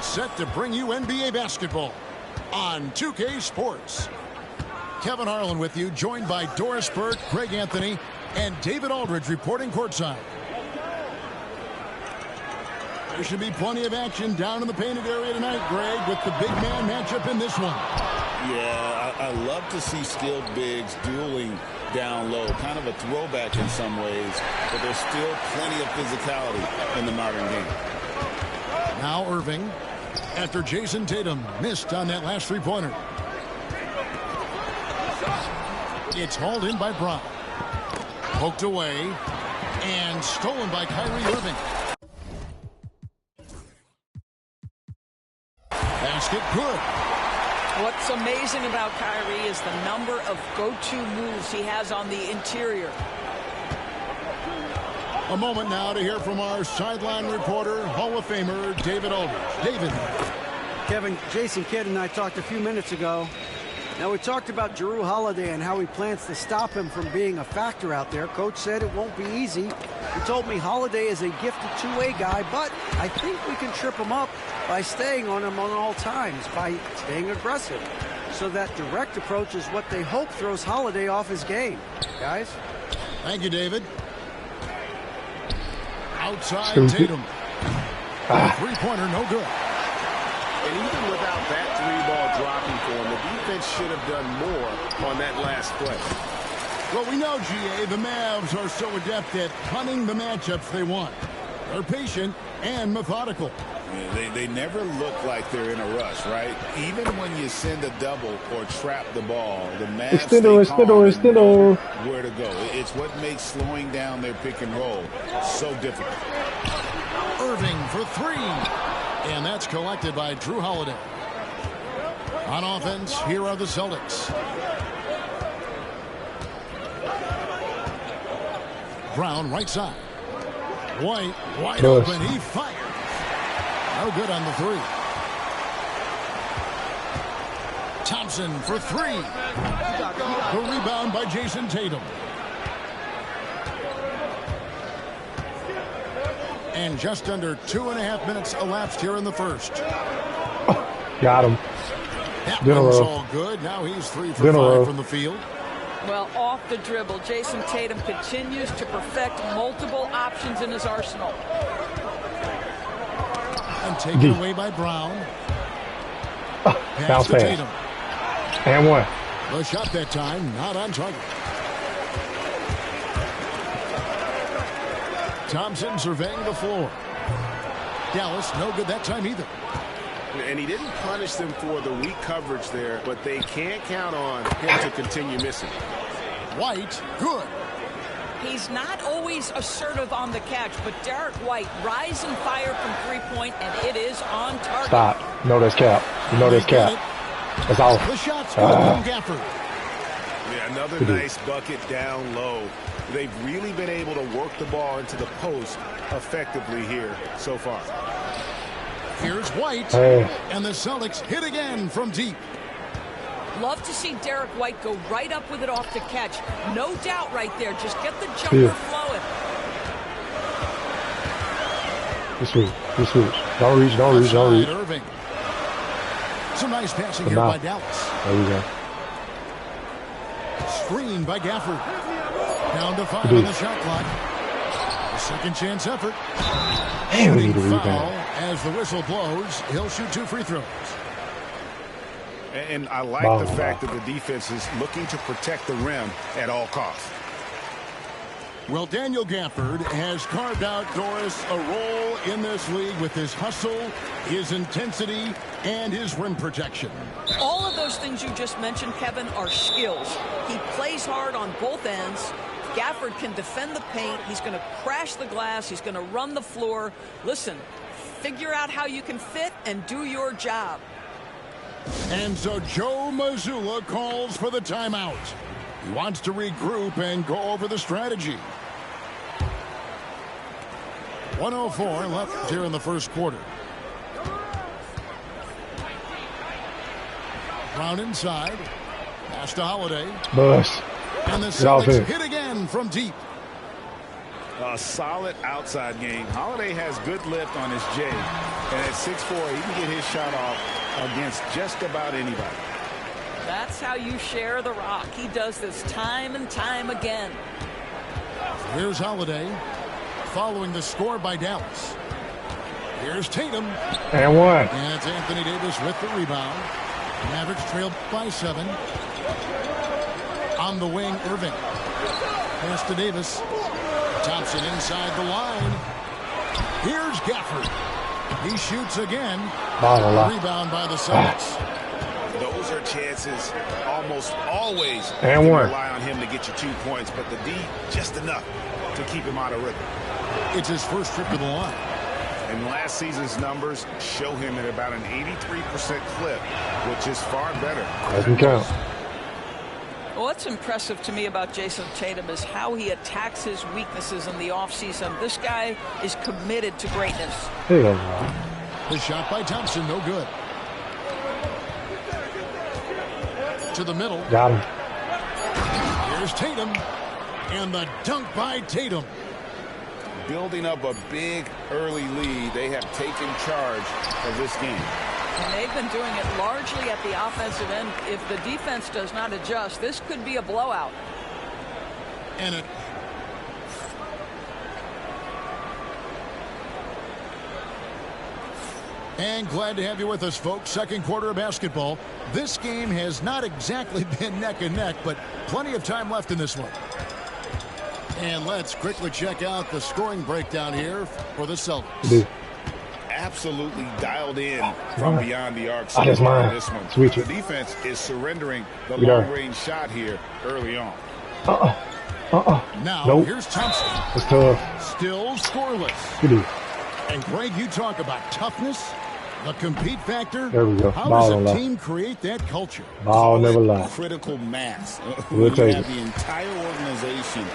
Set to bring you NBA basketball on 2K Sports. Kevin Harlan with you, joined by Doris Burke, Greg Anthony, and David Aldridge reporting courtside. There should be plenty of action down in the painted area tonight, Greg, with the big man matchup in this one. Yeah, I love to see skilled bigs dueling down low. Kind of a throwback in some ways, but there's still plenty of physicality in the modern game. Now Irving, after Jason Tatum missed on that last three-pointer. It's hauled in by Brown. Poked away and stolen by Kyrie Irving. Basket good. What's amazing about Kyrie is the number of go-to moves he has on the interior. A moment now to hear from our sideline reporter, Hall of Famer David Aldridge. David. Kevin, Jason Kidd and I talked a few minutes ago. Now, we talked about Jrue Holiday and how he plans to stop him from being a factor out there. Coach said it won't be easy. He told me Holiday is a gifted two-way guy, but I think we can trip him up by staying on him on all times, by staying aggressive. So that direct approach is what they hope throws Holiday off his game. Guys? Thank you, David. Outside Tatum. Three-pointer, no good. And even without that three-ball dropping for him, the defense should have done more on that last play. Well, we know, GA, the Mavs are so adept at punting the matchups they want. They're patient and methodical. Yeah, they never look like they're in a rush, right? Even when you send a double or trap the ball, the Mavs stay calm and know where to go. It's what makes slowing down their pick and roll so difficult. Irving for three. And that's collected by Jrue Holiday. On offense, here are the Celtics. Brown right side. White wide open. He fires. No good on the three. Thompson for three. The rebound by Jason Tatum. And just under 2.5 minutes elapsed here in the first. Got him. That one's all good. Now he's 3 for 5 from the field. Well, off the dribble, Jason Tatum continues to perfect multiple options in his arsenal. And taken away by Brown. Bounce pass. Tatum. And one. The shot that time, not on target. Thompson surveying the floor. Dallas, no good that time either. And he didn't punish them for the weak coverage there, but they can't count on him to continue missing. White, good. He's not always assertive on the catch, but Derek White, rise and fire from three-point, and it is on target. Stop. You know there's cap. You know there's cap. That's all. The shot's good from Gafford. Yeah, another nice bucket down low. They've really been able to work the ball into the post effectively here so far. Here's White, and the Celtics hit again from deep. Love to see Derek White go right up with it off the catch. No doubt right there. Just get the jumper flowing. This switch. Don't reach. Irving. Some nice passing here by Dallas. There we go. Screen by Gafford. Down to 5 on the shot clock. A second chance effort. Shooting foul as the whistle blows. He'll shoot 2 free throws. And I like the fact that the defense is looking to protect the rim at all costs. Well, Daniel Gafford has carved out, Doris, a role in this league with his hustle, his intensity, and his rim protection. All of those things you just mentioned, Kevin, are skills. He plays hard on both ends. Gafford can defend the paint. He's going to crash the glass. He's going to run the floor. Listen, figure out how you can fit and do your job. And so Joe Mazzulla calls for the timeout. He wants to regroup and go over the strategy. 1:04 left here in the first quarter. Brown inside. Pass to Holiday. Bush. And the Celtics hit again from deep. A solid outside game. Holiday has good lift on his J. And at 6'4", he can get his shot off against just about anybody. That's how you share the rock. He does this time and time again. Here's Holiday following the score by Dallas. Here's Tatum. And one. And it's Anthony Davis with the rebound. Mavericks trail by 7. On the wing, Irving. Pass to Davis. Thompson inside the line. Here's Gafford. He shoots again. Rebound by the Celtics. Those are chances almost always. And one. Rely on him to get you 2 points, but the D just enough to keep him out of rhythm. It's his first trip to the line. And last season's numbers show him at about an 83% clip, which is far better. Doesn't count. What's impressive to me about Jason Tatum is how he attacks his weaknesses in the offseason. This guy is committed to greatness. The shot by Thompson, no good. To the middle. Got him. Here's Tatum. And the dunk by Tatum. Building up a big early lead, they have taken charge of this game. And they've been doing it largely at the offensive end. If the defense does not adjust, this could be a blowout. And glad to have you with us, folks. Second quarter of basketball. This game has not exactly been neck and neck, but plenty of time left in this one. And let's quickly check out the scoring breakdown here for the Celtics. Absolutely dialed in from beyond the arc. This one. The defense is surrendering the long-range shot here early on. Now, here's Thompson. It's tough. Still scoreless. And Greg, you talk about toughness, the compete factor. There we go. How does a team create that culture? Ball never lies. Critical mass. We'll take have the entire organization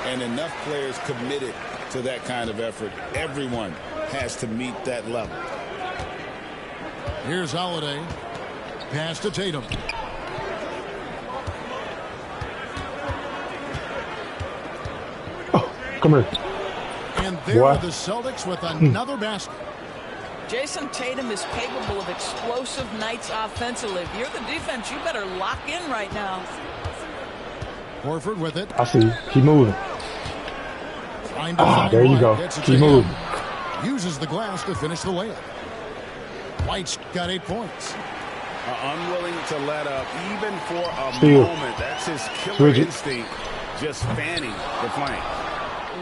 and enough players committed to that kind of effort. Everyone has to meet that level. Here's Holiday. Pass to Tatum. Oh, come here. And there are the Celtics with another basket. Jason Tatum is capable of explosive nights offensively. If you're the defense, you better lock in right now. Horford with it. I see. Keep moving. There you go. Keep moving. Uses the glass to finish the layup. White's got 8 points. Unwilling to let up even for a moment. That's his killer instinct, just fanning the flank.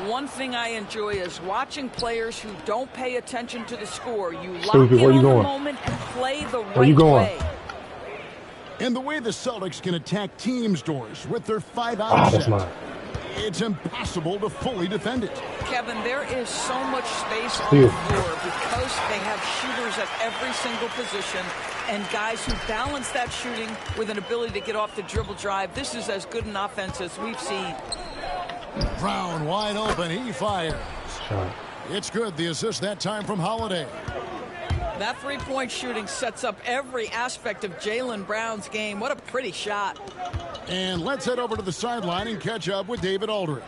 One thing I enjoy is watching players who don't pay attention to the score. You lock Stupid, in where you on going? the moment and play the Where you right going? way. And the way the Celtics can attack teams' doors with their 5-out That's set, mine. it's impossible to fully defend it. Kevin, there is so much space on the floor because they have shooters at every single position and guys who balance that shooting with an ability to get off the dribble drive. This is as good an offense as we've seen. Brown wide open. He fires. It's good. The assist that time from Holiday. That three-point shooting sets up every aspect of Jaylen Brown's game. What a pretty shot. And let's head over to the sideline and catch up with David Aldridge.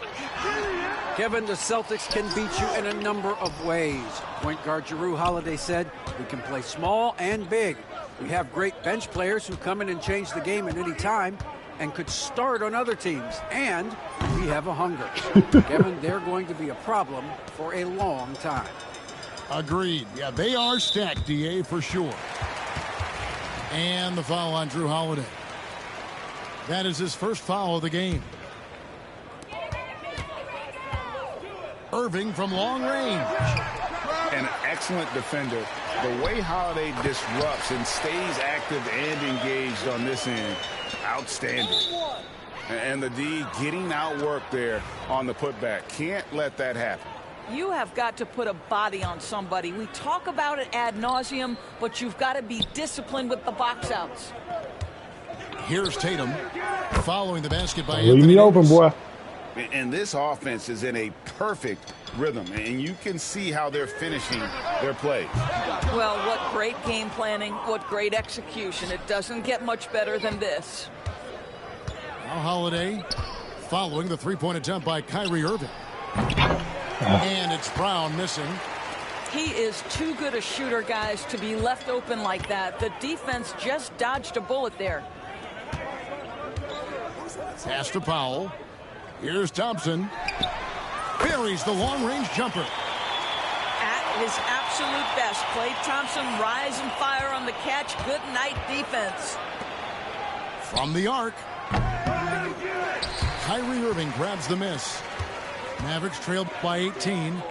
Kevin, the Celtics can beat you in a number of ways. Point guard Jrue Holiday said, we can play small and big. We have great bench players who come in and change the game at any time and could start on other teams. And we have a hunger. Kevin, they're going to be a problem for a long time. Agreed. Yeah, they are stacked, DA, for sure. And the foul on Jrue Holiday. That is his first foul of the game. Irving from long range. An excellent defender. The way Holiday disrupts and stays active and engaged on this end, outstanding. And the D getting outworked there on the putback. Can't let that happen. You have got to put a body on somebody. We talk about it ad nauseum, but you've got to be disciplined with the box outs. Here's Tatum following the basket by Leave me open, boy. And this offense is in a perfect rhythm, and you can see how they're finishing their play. Well, what great game planning, what great execution. It doesn't get much better than this. Now Holiday following the three-point attempt by Kyrie Irving. And it's Brown missing. He is too good a shooter, guys, to be left open like that. The defense just dodged a bullet there. Pass to Powell. Here's Thompson. Buries the long-range jumper. At his absolute best, Klay Thompson rise and fire on the catch. Good night defense. From the arc. Kyrie Irving grabs the miss. Mavericks trailed by 18.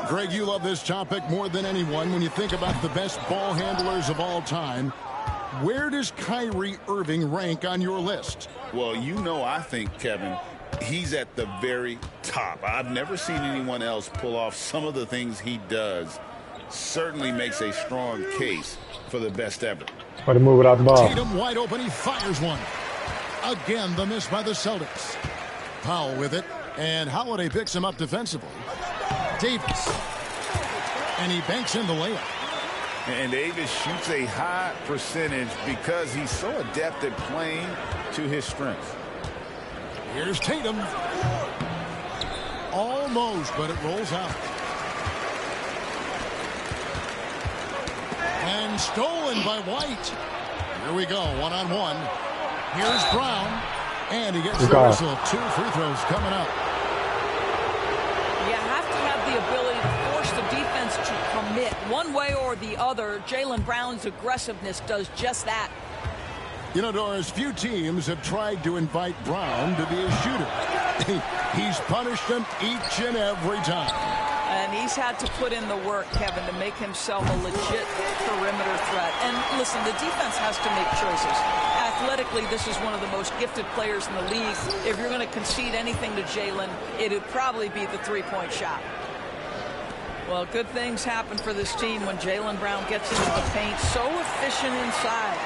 Greg, you love this topic more than anyone when you think about the best ball handlers of all time. Where does Kyrie Irving rank on your list? Well, you know, I think, Kevin, he's at the very top. I've never seen anyone else pull off some of the things he does. Certainly makes a strong case for the best ever. Way to move it out the ball. Tatum wide open. He fires one. Again, the miss by the Celtics. Powell with it. And Holiday picks him up defensively. Davis. And he banks in the layup. And Davis shoots a high percentage because he's so adept at playing to his strengths. Here's Tatum. Almost, but it rolls out. And stolen by White. Here we go, one-on-one. Here's Brown. And he gets the whistle. 2 free throws coming up. You have to have the ability to force the defense to commit one way or the other. Jaylen Brown's aggressiveness does just that. You know, Doris, few teams have tried to invite Brown to be a shooter. He's punished them each and every time. And he's had to put in the work, Kevin, to make himself a legit perimeter threat. And listen, the defense has to make choices. Athletically, this is one of the most gifted players in the league. If you're going to concede anything to Jaylen, it'd probably be the three-point shot. Well, good things happen for this team when Jaylen Brown gets into the paint. So efficient inside.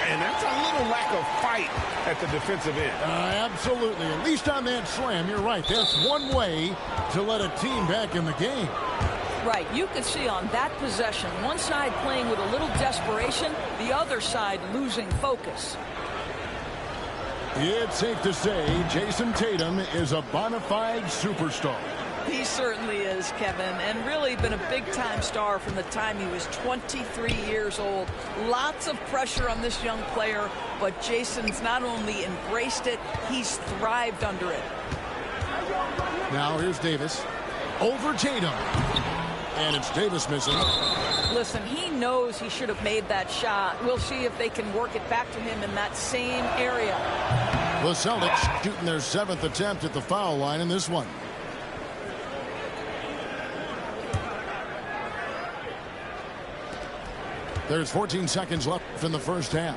And that's a little lack of fight at the defensive end. Absolutely. At least on that slam, you're right. That's one way to let a team back in the game. Right. You can see on that possession, one side playing with a little desperation, the other side losing focus. It's safe to say Jason Tatum is a bona fide superstar. He certainly is, Kevin, and really been a big-time star from the time he was 23 years old. Lots of pressure on this young player, but Jason's not only embraced it, he's thrived under it. Now here's Davis. Over Tatum. And it's Davis missing. Listen, he knows he should have made that shot. We'll see if they can work it back to him in that same area. The Celtics shooting their 7th attempt at the foul line in this one. There's 14 seconds left in the first half.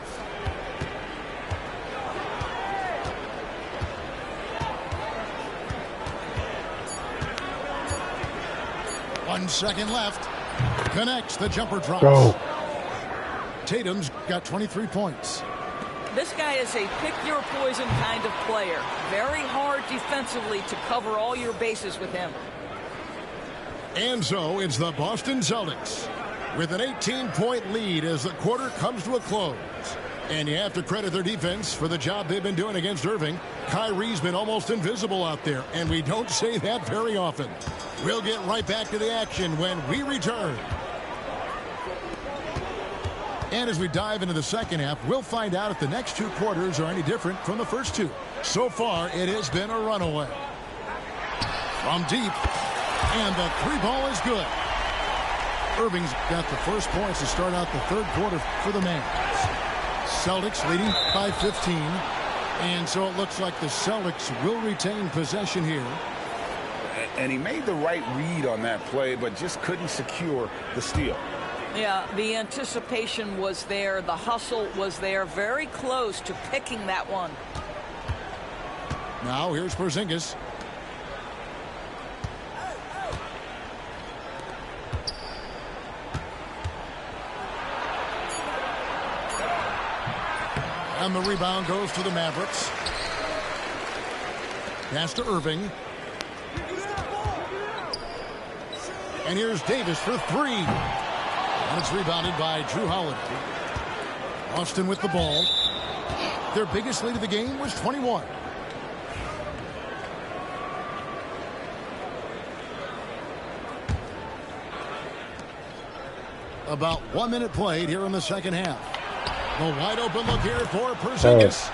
One second left. Connects, the jumper drops. Go. Tatum's got 23 points. This guy is a pick-your-poison kind of player. Very hard defensively to cover all your bases with him. And so it's the Boston Celtics with an 18-point lead as the quarter comes to a close. And you have to credit their defense for the job they've been doing against Irving. Kyrie's been almost invisible out there, and we don't say that very often. We'll get right back to the action when we return. And as we dive into the second half, we'll find out if the next 2 quarters are any different from the first 2. So far, it has been a runaway. From deep, and the 3-ball is good. Irving's got the first points to start out the third quarter for the Mavs. Celtics leading by 15. And so it looks like the Celtics will retain possession here. And he made the right read on that play, but just couldn't secure the steal. Yeah, the anticipation was there. The hustle was there. Very close to picking that one. Now here's Porzingis. And the rebound goes to the Mavericks. Pass to Irving. And here's Davis for three. And it's rebounded by Drew Holiday. Austin with the ball. Their biggest lead of the game was 21. About 1 minute played here in the second half. The wide open look here for Porzingis.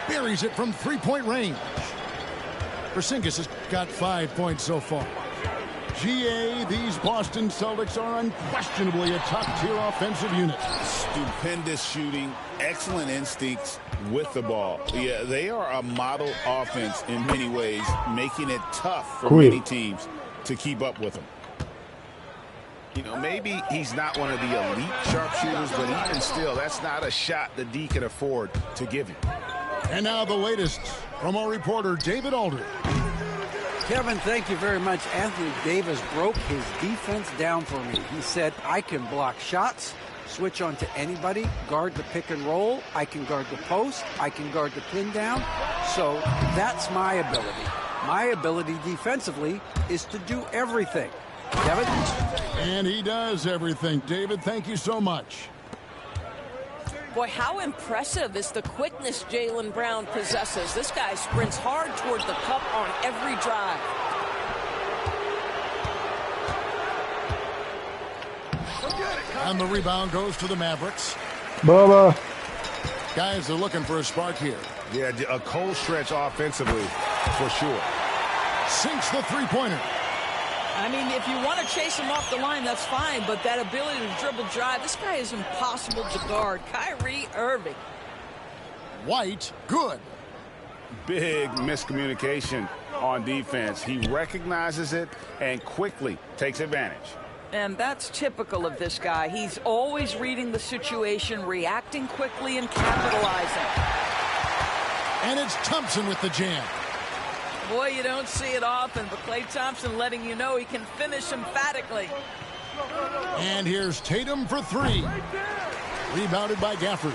Buries it from three-point range. Porzingis has got 5 points so far. GA, these Boston Celtics are unquestionably a top-tier offensive unit. Stupendous shooting, excellent instincts with the ball. Yeah, they are a model offense in many ways, making it tough for many teams to keep up with them. You know, maybe he's not one of the elite sharpshooters, but even still, that's not a shot the D can afford to give him. And now the latest from our reporter, David Aldridge. Kevin, thank you very much. Anthony Davis broke his defense down for me. He said, I can block shots, switch on to anybody, guard the pick and roll, I can guard the post, I can guard the pin down. So that's my ability. My ability defensively is to do everything. Kevin? And he does everything. David, thank you so much. Boy, how impressive is the quickness Jaylen Brown possesses. This guy sprints hard toward the cup on every drive. And the rebound goes to the Mavericks. Bubba. Guys are looking for a spark here. Yeah, a cold stretch offensively, for sure. Sinks the three-pointer. I mean, if you want to chase him off the line, that's fine, but that ability to dribble drive, this guy is impossible to guard. Kyrie Irving. White, good. Big miscommunication on defense. He recognizes it and quickly takes advantage. And that's typical of this guy. He's always reading the situation, reacting quickly, and capitalizing. And it's Thompson with the jam. Boy, you don't see it often, but Klay Thompson letting you know he can finish emphatically. And here's Tatum for three. Rebounded by Gafford.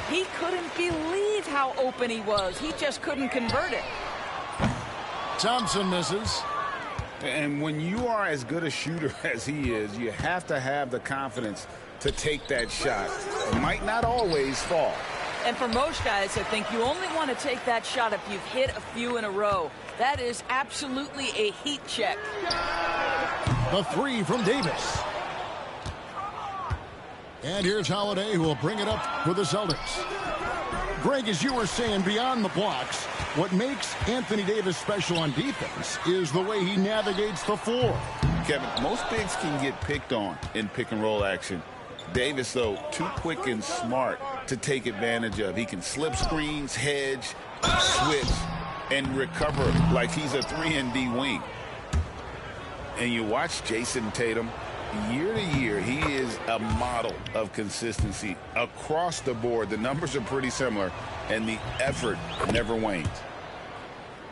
He couldn't believe how open he was. He just couldn't convert it. Thompson misses. And when you are as good a shooter as he is, you have to have the confidence to take that shot. It might not always fall. And for most guys, I think you only want to take that shot if you've hit a few in a row. That is absolutely a heat check. The three from Davis. And here's Holiday, who will bring it up for the Celtics. Greg, as you were saying, beyond the blocks, what makes Anthony Davis special on defense is the way he navigates the floor. Kevin, most bigs can get picked on in pick-and-roll action. Davis, though, too quick and smart to take advantage of. He can slip screens, hedge, switch, and recover like he's a 3-and-D wing. And you watch Jason Tatum, year to year, he is a model of consistency across the board. The numbers are pretty similar, and the effort never wanes.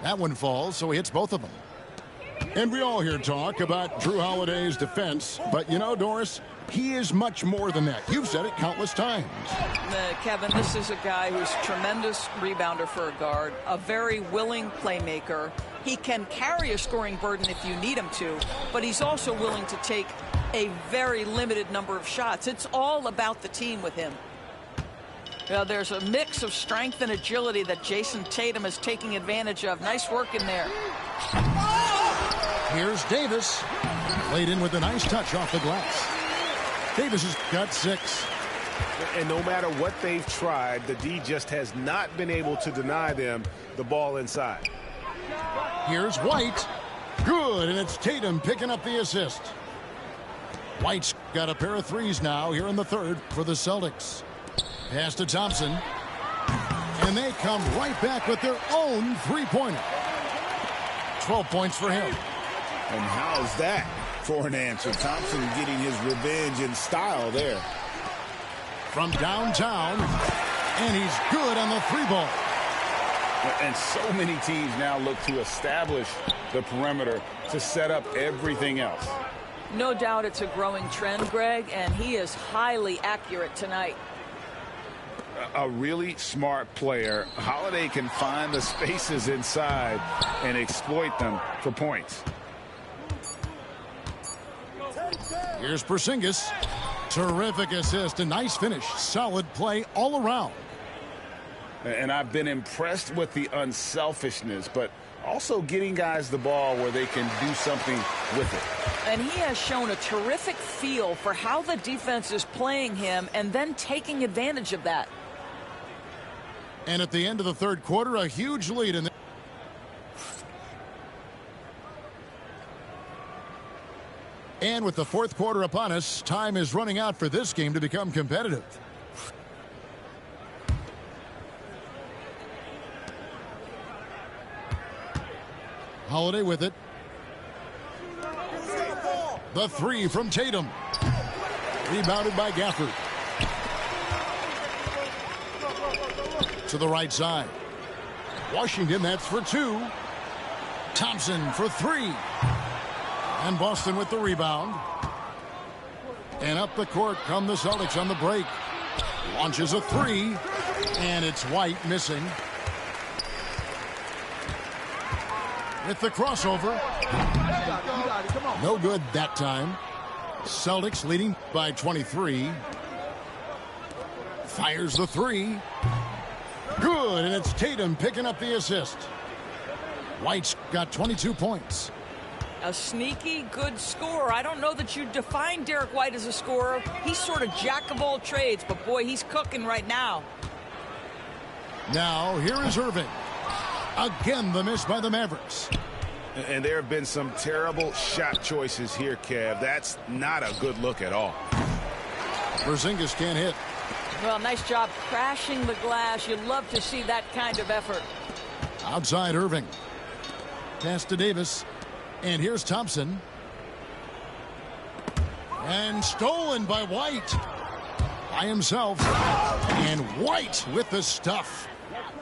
That one falls, so he hits both of them. And we all hear talk about Drew Holiday's defense, but you know, Doris, he is much more than that. You've said it countless times. Kevin, this is a guy who's a tremendous rebounder for a guard, a very willing playmaker. He can carry a scoring burden if you need him to, but he's also willing to take a very limited number of shots. It's all about the team with him. There's a mix of strength and agility that Jason Tatum is taking advantage of. Nice work in there. Here's Davis. Played in with a nice touch off the glass. Davis has got 6. And no matter what they've tried, the D just has not been able to deny them the ball inside. Here's White. Good, and it's Tatum picking up the assist. White's got a pair of threes now here in the third for the Celtics. Pass to Thompson. And they come right back with their own three-pointer. 12 points for him. And how's that for an answer? Thompson getting his revenge in style there. From downtown, and he's good on the three ball. And so many teams now look to establish the perimeter to set up everything else. No doubt it's a growing trend, Greg, and he is highly accurate tonight. A really smart player. Holiday can find the spaces inside and exploit them for points. Here's Porzingis. Terrific assist. A nice finish. Solid play all around. And I've been impressed with the unselfishness, but also getting guys the ball where they can do something with it. And he has shown a terrific feel for how the defense is playing him and then taking advantage of that. And at the end of the third quarter, a huge lead in the And with the fourth quarter upon us, time is running out for this game to become competitive. Holiday with it. The three from Tatum. Rebounded by Gafford. To the right side. Washington, that's for two. Thompson for three. And Boston with the rebound. And up the court come the Celtics on the break. Launches a three. And it's White missing. With the crossover. No good that time. Celtics leading by 23. Fires the three. Good, and it's Tatum picking up the assist. White's got 22 points. A sneaky good scorer. I don't know that you define Derek White as a scorer. He's sort of jack of all trades, but boy, he's cooking right now. Now, here is Irving. Again, the miss by the Mavericks. And there have been some terrible shot choices here, Kev. That's not a good look at all. Porzingis can't hit. Well, nice job crashing the glass. You love to see that kind of effort. Outside Irving. Pass to Davis. And here's Thompson. And stolen by White. By himself. And White with the stuff.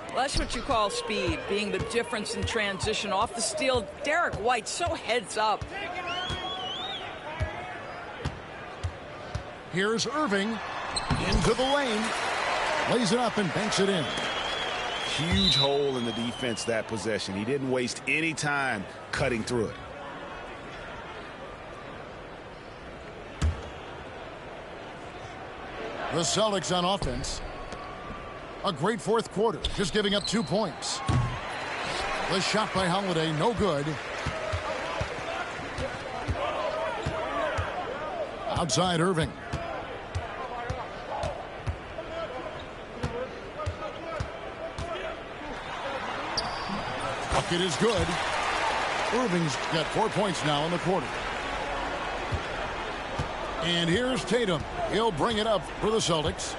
Well, that's what you call speed, being the difference in transition. Off the steal, Derek White so heads up. Here's Irving. Into the lane. Lays it up and banks it in. Huge hole in the defense that possession. He didn't waste any time cutting through it. The Celtics on offense. A great fourth quarter, just giving up 2 points. The shot by Holiday, no good. Outside Irving. Bucket is good. Irving's got 4 points now in the quarter. And here's Tatum. He'll bring it up for the Celtics.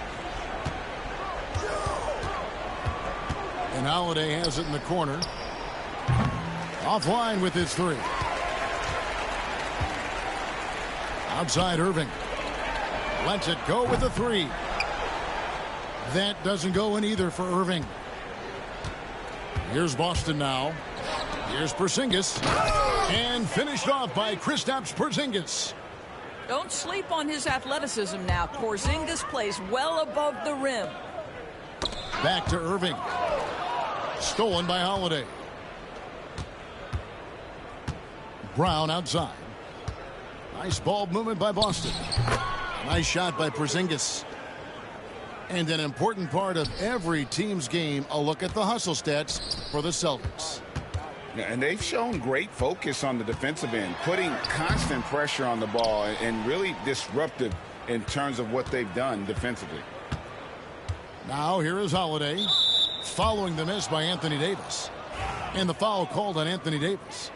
And Holiday has it in the corner. Offline with his three. Outside Irving. Lets it go with the three. That doesn't go in either for Irving. Here's Boston now. Here's Porzingis. And finished off by Kristaps Porzingis. Don't sleep on his athleticism now. Porzingis plays well above the rim. Back to Irving. Stolen by Holiday. Brown outside. Nice ball movement by Boston. Nice shot by Porzingis. And an important part of every team's game, a look at the hustle stats for the Celtics. Yeah, and they've shown great focus on the defensive end, putting constant pressure on the ball and really disruptive in terms of what they've done defensively. Now here is Holiday, following the miss by Anthony Davis. And the foul called on Anthony Davis.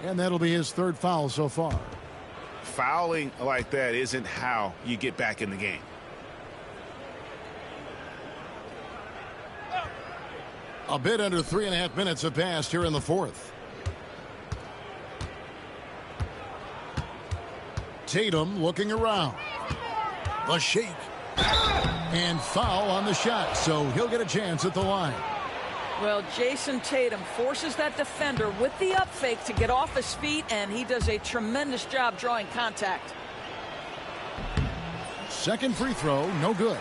And that'll be his third foul so far. Fouling like that isn't how you get back in the game. A bit under 3.5 minutes have passed here in the fourth. Tatum looking around. The shake. And foul on the shot, so he'll get a chance at the line. Well, Jason Tatum forces that defender with the up fake to get off his feet, and he does a tremendous job drawing contact. Second free throw, no good.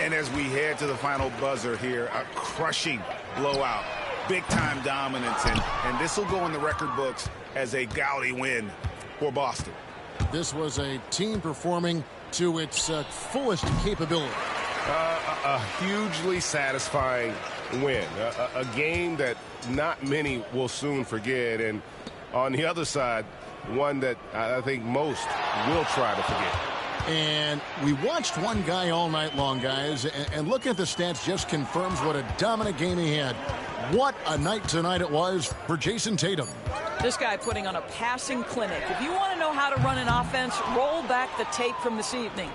And as we head to the final buzzer here, a crushing blowout, big-time dominance, and this will go in the record books as a gaudy win for Boston. This was a team performing to its fullest capability. A hugely satisfying win, a game that not many will soon forget, and on the other side, one that I think most will try to forget. And we watched one guy all night long, guys, and looking at the stats just confirms what a dominant game he had. What a night tonight it was for Jason Tatum. This guy putting on a passing clinic. If you want to know how to run an offense, roll back the tape from this evening.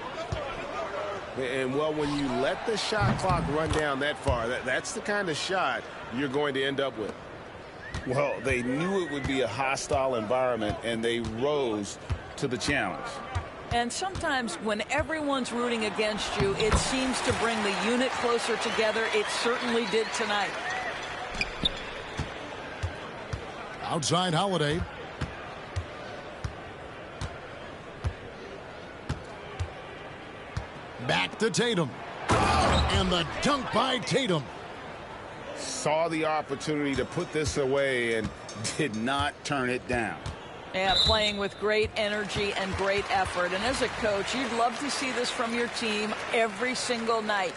And, well, when you let the shot clock run down that far, that's the kind of shot you're going to end up with. Well, they knew it would be a hostile environment, and they rose to the challenge. And sometimes when everyone's rooting against you, it seems to bring the unit closer together. It certainly did tonight. Outside Holiday. Back to Tatum. And the dunk by Tatum. Saw the opportunity to put this away and did not turn it down. Yeah, playing with great energy and great effort. And as a coach, you'd love to see this from your team every single night.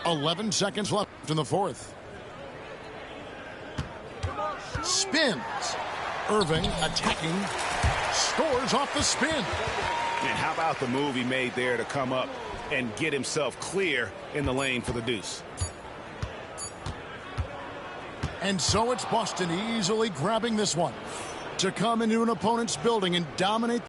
11 seconds left in the fourth. Spins. Irving attacking. Scores off the spin. And how about the move he made there to come up and get himself clear in the lane for the deuce? And so it's Boston easily grabbing this one to come into an opponent's building and dominate